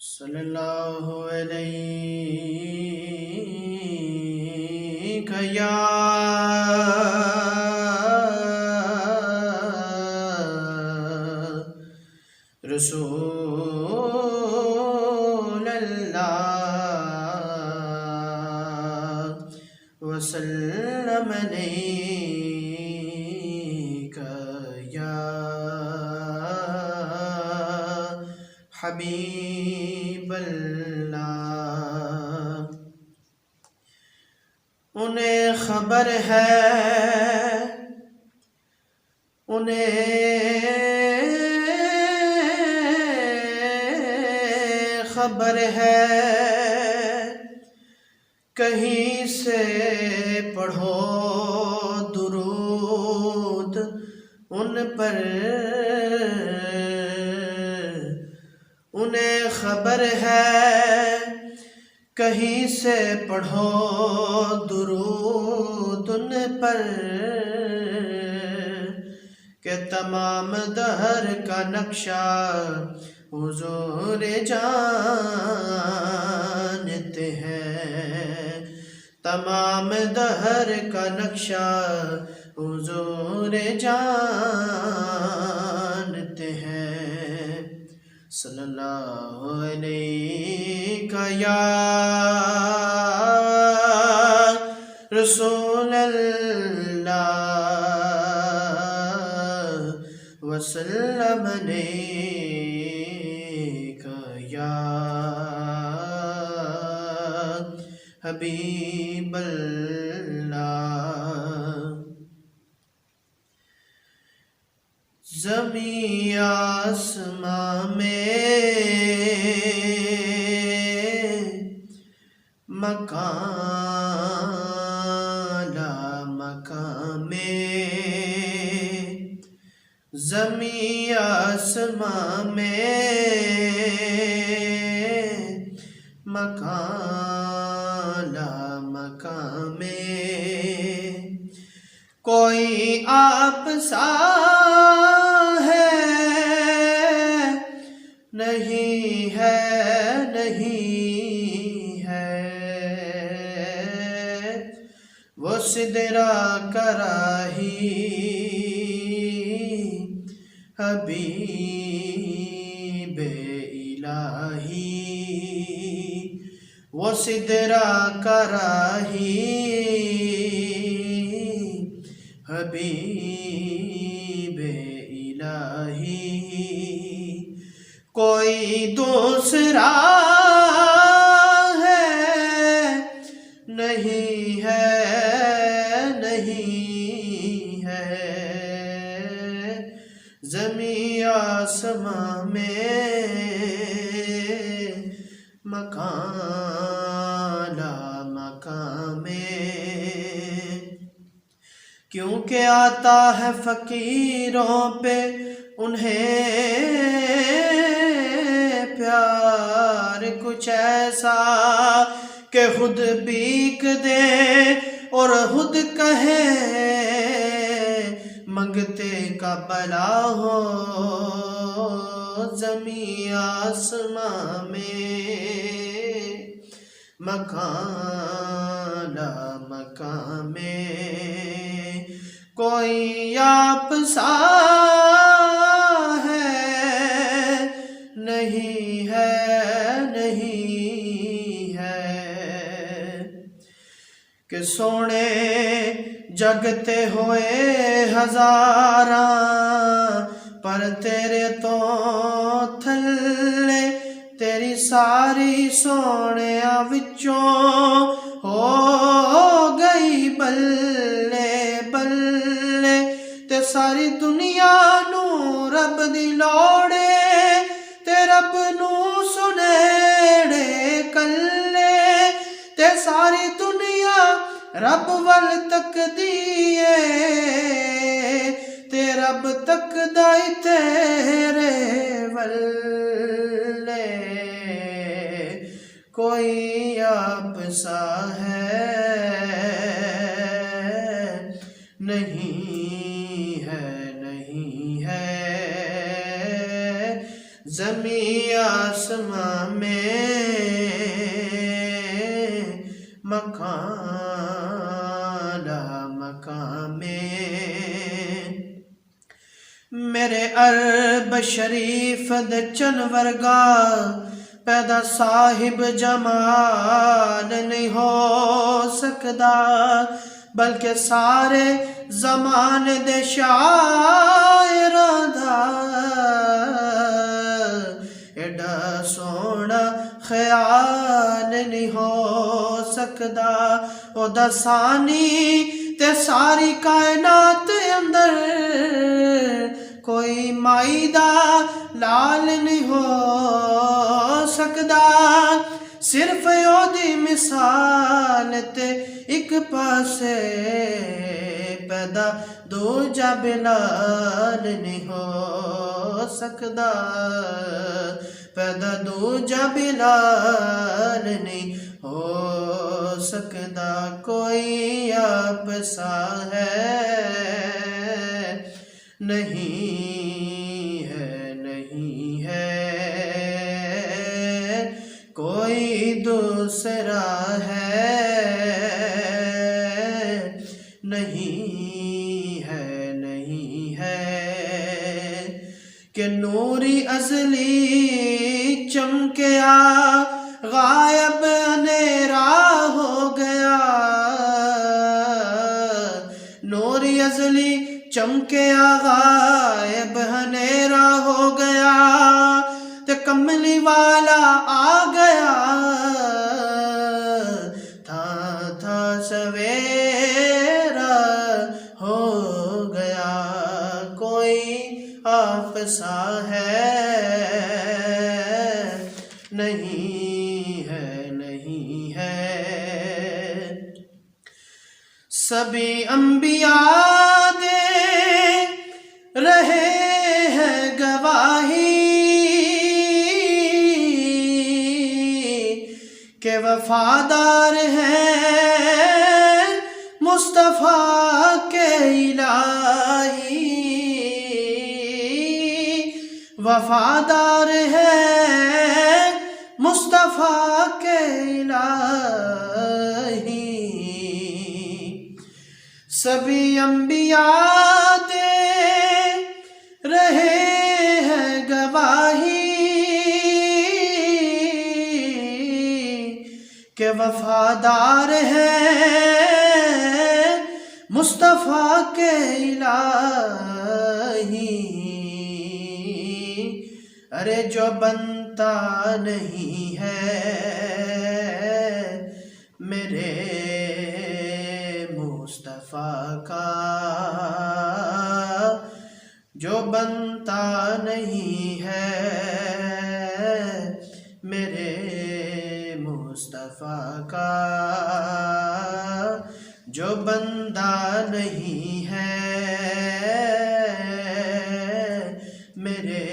صلی اللہ علیہ یا رسول اللہ وسلم علیک یا حبیب اللہ۔ انہیں خبر ہے، خبر ہے، کہیں سے پڑھو درود ان پر، انہیں خبر ہے، کہیں سے پڑھو درود ان پر، کہ تمام دہر کا نقشہ حضور جانتے ہیں، تمام دہر کا نقشہ حضور جانتے ہیں۔ صلی اللہ علیہ یا رسول اللہ وسلم علیک یا حبیب اللہ۔ زمین آسمان میں مکان لا مکان میں، زمین آسمان میں مکان لا مکان میں، کوئی آپ سا نہیں ہے، نہیں ہے، وہ سدرا کراہی حبیب الہی، وہ سدرا کراہی حبیب الہی، کوئی دوسرا ہے نہیں ہے، نہیں ہے، زمین آسمان میں مکان لا مکان میں، کیونکہ آتا ہے فقیروں پہ انہیں پیار کچھ ایسا کہ خود بھیک دے اور خود کہے منگتے کا بلا ہو، زمین آسمان میں مکان لا مکان میں، کوئی آپ سا نہیں ہے، نہیں ہے، کہ سونے جگتے ہوئے ہزاراں پر تیرے تو تھلے، تیری ساری سونیاں وچوں ہو گئی بلے بلے، تے ساری دنیا نو رب دی لوڑے، رب نو سنیڑے کلے، تے ساری دنیا رب ول تک دیئے، تے رب تک دائی تیرے ولے، کوئی آپ سا ہے نہیں ہے، نہیں ہے، زمین آسماں میں مکان مقام میں میرے عرب شریف دے چن ورگا پیدا صاحب جمال نہیں ہو سکدا بلکہ سارے زمانے دے شاعراں دا ایڈا سونا خیال نہیں ہو سکدا او دا ثانی تے ساری کائنات اندر کوئی مائی دا لال نہیں ہو سکدا صرف یودی مثال تے ایک پاسے پیدا دوجا بلال نہیں ہو سکدا پیدا دوجا بلال نہیں ہو سکدا کوئی آپ سا ہے نہیں ہے کوئی دوسرا ہے نہیں ہے کہ نوری ازلی چمکیا غائب اندھیرا ہو گیا نوری ازلی چمکیا غائب اندھیرا ہو گیا تے کملی والا آ گیا تھا سویرا ہو گیا کوئی آپ سا ہے نہیں ہے سبھی انبیاء دے رہے ہیں گواہی کہ وفادار ہیں مصطفیٰ کے الہی وفادار ہیں مصطفیٰ کے الہی سبھی انبیاء دے رہے ہیں گواہی کہ وفادار ہیں مصطفیٰ کے الہی ارے جو بنتا نہیں ہے میرے مصطفیٰ کا جو بنتا نہیں ہے میرے مصطفیٰ کا جو بندہ نہیں ہے میرے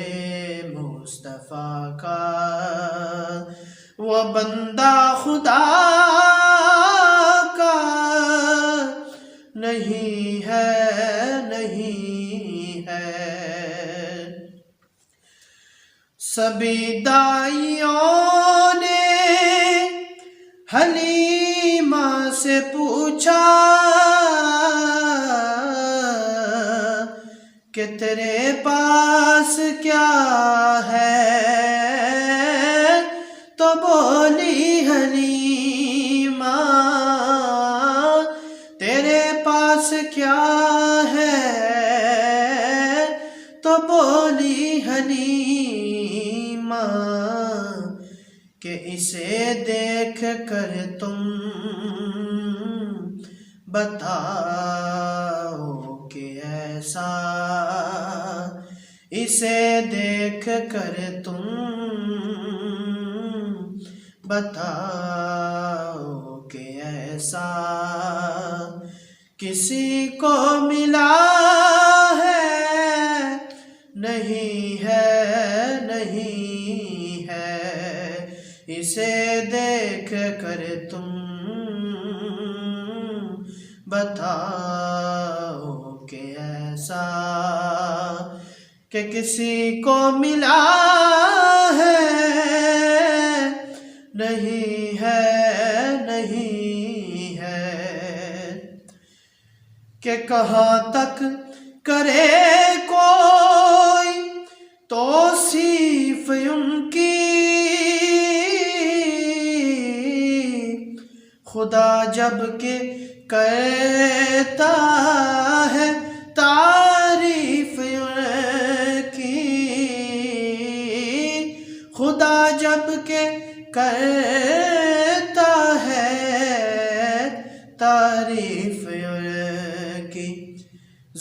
مصطفیٰ کا وہ بندہ خدا کا نہیں ہے سبھی دائیوں نے حلیمہ سے پوچھا کہ تیرے پاس کیا ہے تو بولی حلیمہ تیرے پاس کیا ہے تو بولی حلیمہ کہ اسے دیکھ کر تم بتاؤ کہ ایسا اسے دیکھ کر تم بتاؤ کہ ایسا کسی کو ملا ہے نہیں ہے اسے دیکھ کر تم بتاؤ کہ ایسا کہ کسی کو ملا ہے، نہیں ہے، نہیں ہے، کہ کہاں تک کرے کوئی توصیف ان کی، خدا جب کہ کرتا ہے تعریف ان کی، خدا جب کہ کرتا ہے تعریف ان کی،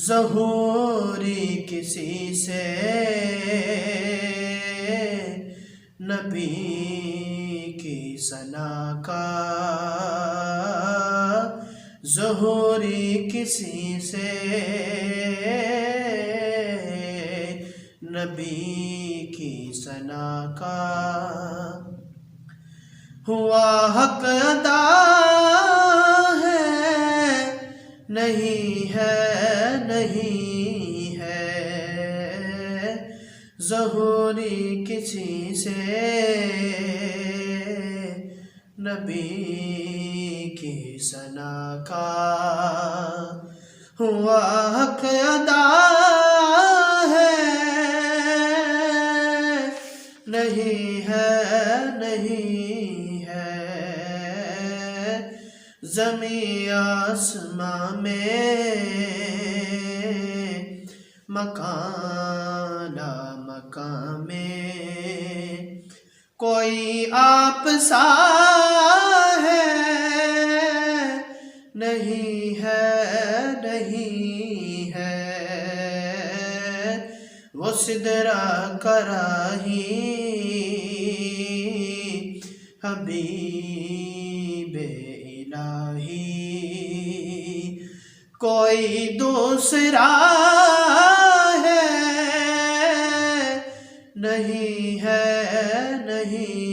ظہوری کسی سے نبی کی ثنا کا، ظہوری کسی سے نبی کی ثنا کا، ہوا حق ادا ہے، نہیں ہے، نہیں ہے، ظہوری کسی سے نبی کی ثنا کا، ہوا حق ادا ہے، نہیں ہے، نہیں ہے، زمین آسماں میں مکان مکان میں کوئی آپ سا ہے، نہیں ہے، نہیں ہے، وہ سدرہ کراہی حبیب الہی، کوئی دوسرا ہے، نہیں ہے، نہیں